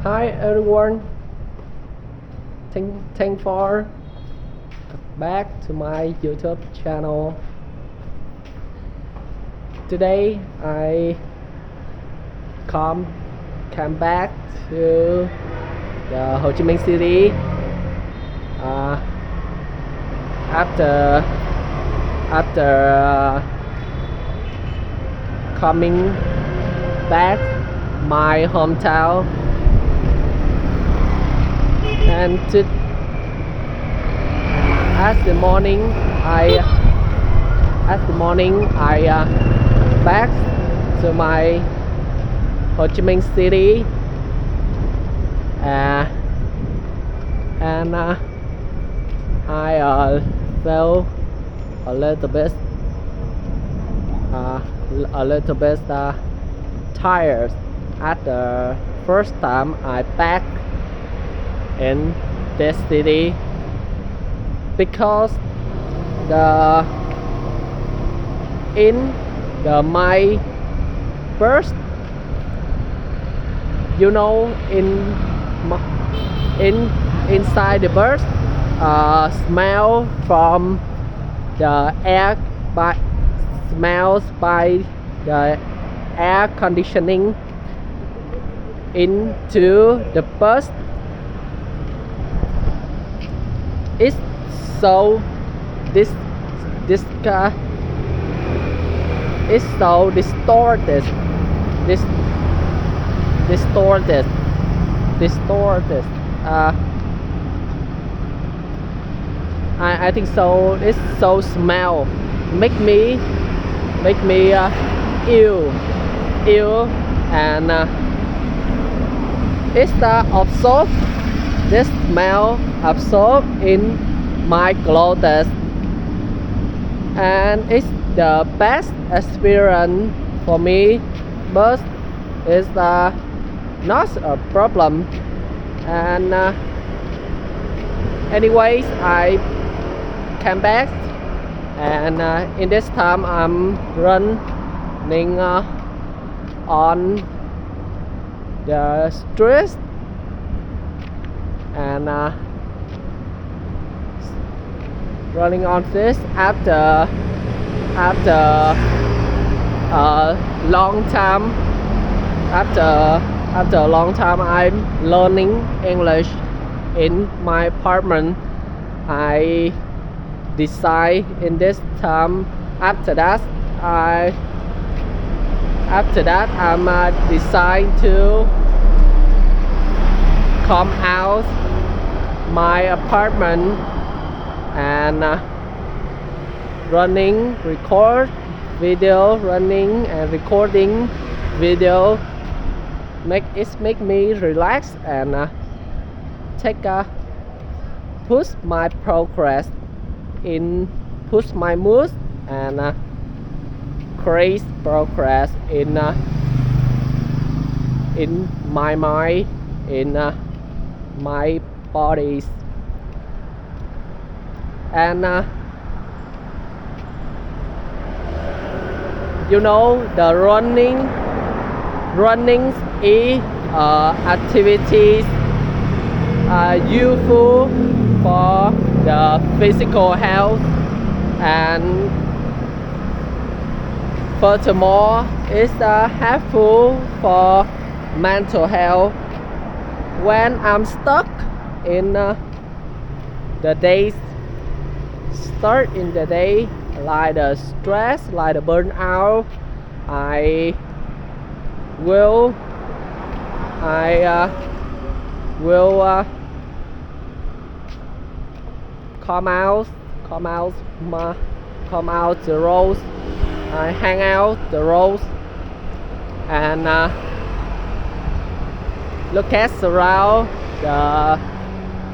Hi everyone, thank for back to my YouTube channel. Today I come come back to the Ho Chi Minh City uh, after coming back my hometown and as the morning I back to my Ho Chi Minh City and I felt a little bit tired at the first time I back in this city because my birth, inside the birth smell from the air by smells by the air conditioning into the bus. It's so this it's so distorted I think so. It's so smell make me ill and it's absorb this smell absorb in my clothes, and it's the best experience for me, but it's not a problem. And anyways, I came back, and in this time I'm running on the street and running on this after a long time after a long time I'm learning English in my apartment. I decide in this time after that I'm decide to come out my apartment and running recording video make me relax and push my progress in push my mood and create progress in my mind, in my bodies, and the running is activities useful for the physical health, and furthermore it's helpful for mental health. When I'm stuck in the days start in the day, like the stress, like the burnout, I will come out the roads. I hang out the roads and look at around the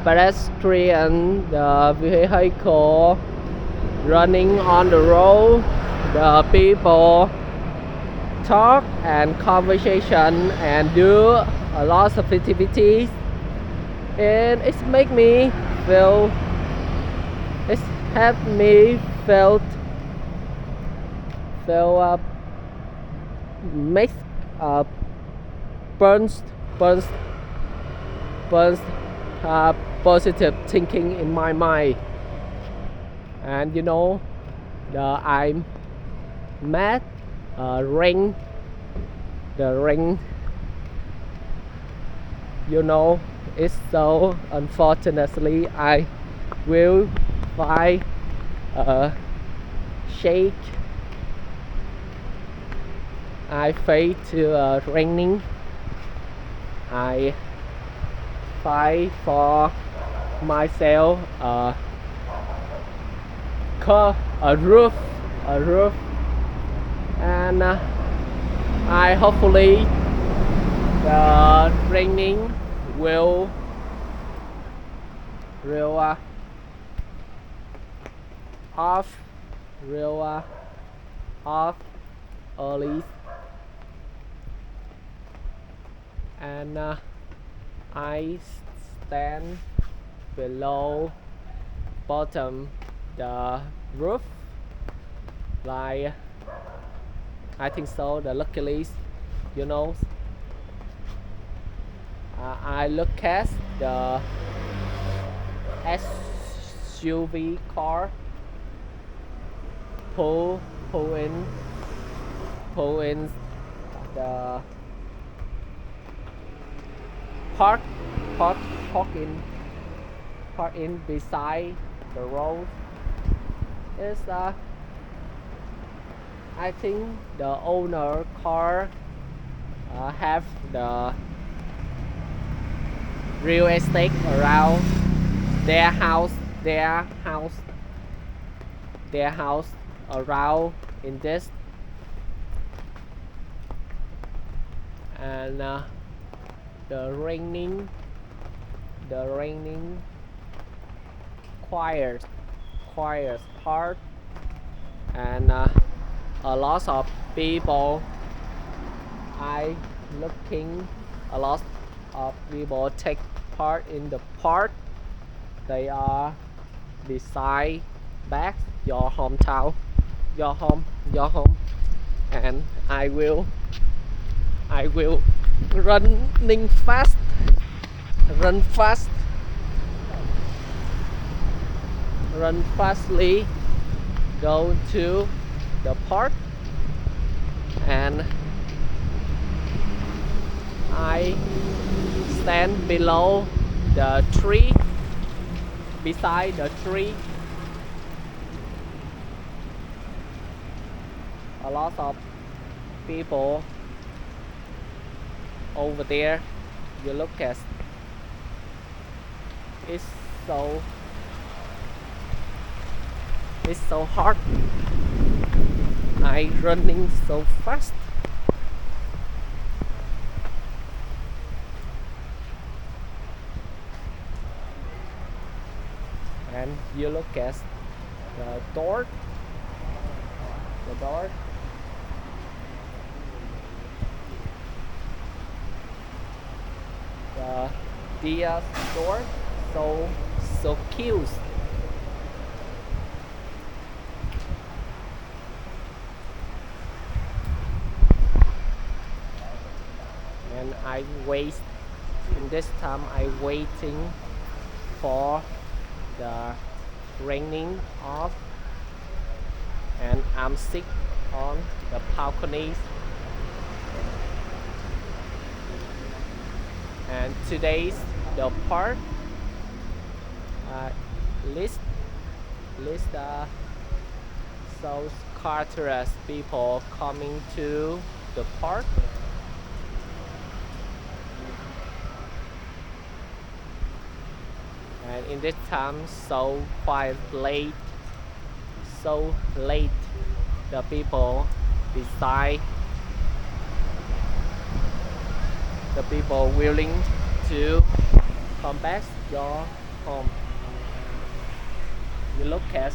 pedestrian, the vehicle running on the road, the people talk and conversation and do a lot of activities, and it's make me feel it's helped me felt makes burns burns positive thinking in my mind. And you know, I met rain. The rain, you know, it's so unfortunately I will find a shake. I fade to raining. I fight for myself a roof, a roof, and I hopefully the raining will off will off early, and I stand below bottom the roof, like I think so. The luckily, you know, I look at the SUV car pull in the park park in beside the road. Is I think the owner car have the real estate around their house around in this, and the raining quiet part, and a lot of people I looking a lot of people take part in the park. They are beside back your hometown, your home, and I will running fast, run fastly, go to the park, and I stand below the tree, beside the tree. A lot of people over there. You look at it's so hard. I running so fast. And you look at the door, the Dia door, so cute. And I wait in this time. I waiting for the raining off, and I'm sick on the balcony. And today's the park list so characteristic people coming to the park. And in this time so quite late, the people decide, the people willing to come back your home. You look at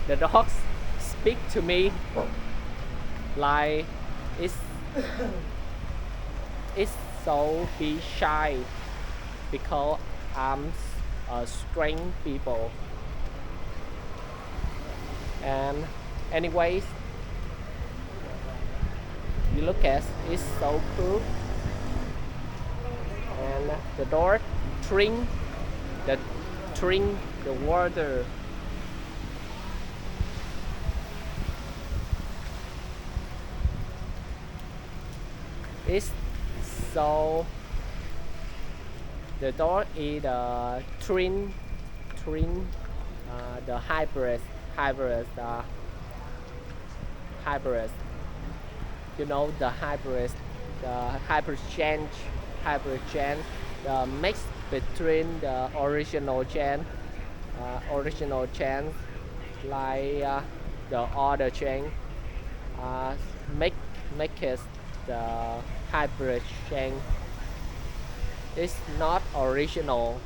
the dogs speak to me like it's so be shy because I'm a strange people. And anyways, you look at it's so cool, the door drink the drink the water. It's so the door is the twin the hybrid, you know, the hybrid chain, the mix between the original chain like the other chain, uh, make it the hybrid chain. It's not original,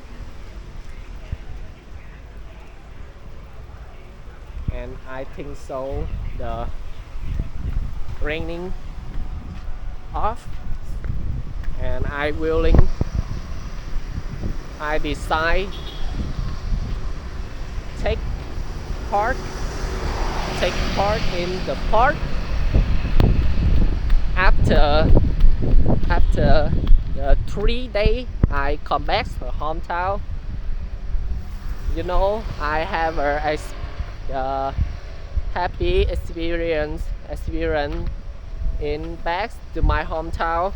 and I think so. The raining off, and I decide take part in the park after the 3 day I come back to hometown. You know, I have a happy experience in back to my hometown,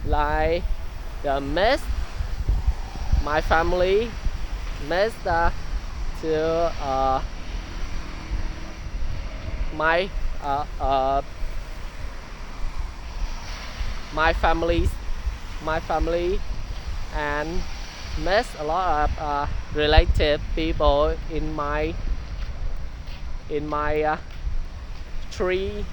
like the miss my family, miss to my my family, and miss a lot of related people in my tree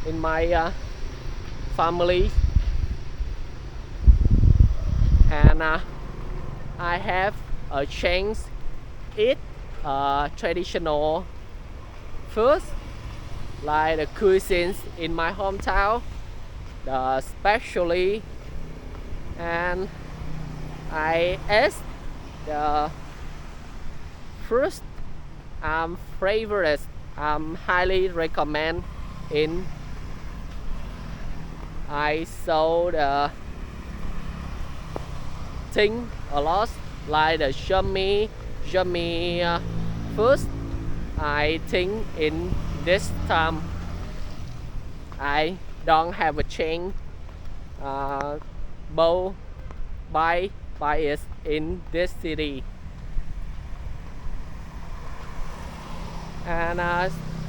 in my family, and I have a chance eat traditional food like the cuisines in my hometown, especially, and I ate the fruit favorite. Highly recommend in I saw the thing a lot like the yummy food. I think in this time I don't have a chance both buy it in this city, and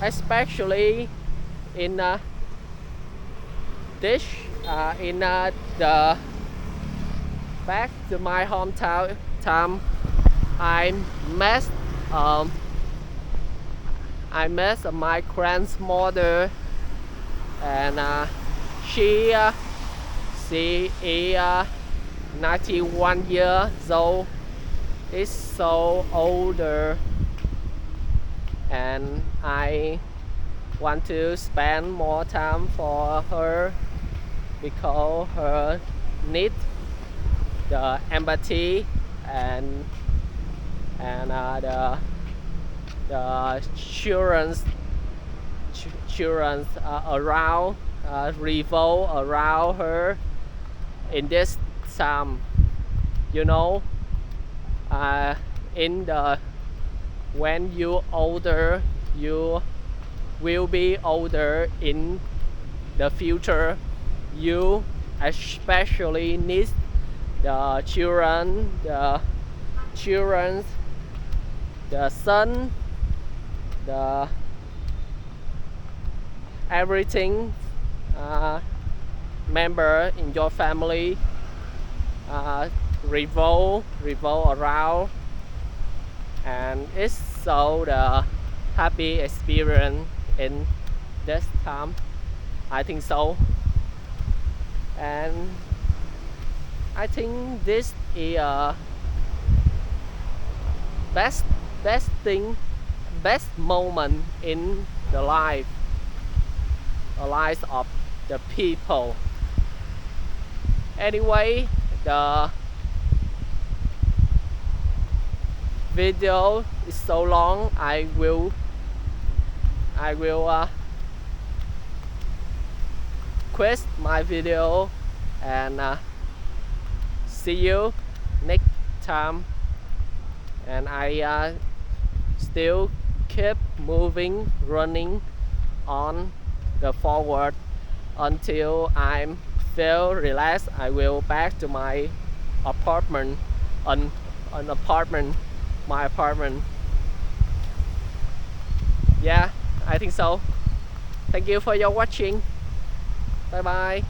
especially in dish in the back to my hometown time. I met my grandmother, and she is 91 years old. Is so older, and I want to spend more time for her because her need the empathy and the children around revolve around her in this time. You know, in the when you older, you will be older in the future. You especially need the children, the son, the everything member in your family revolve around, and it's so the happy experience in this time. I think so, and I think this is a best thing, best moment in the life of the people. Anyway, the video is so long. I will request my video, and see you next time. And I still keep moving, running on the forward until I feel relaxed. I will back to my apartment, my apartment. Yeah, I think so. Thank you for your watching. Bye bye.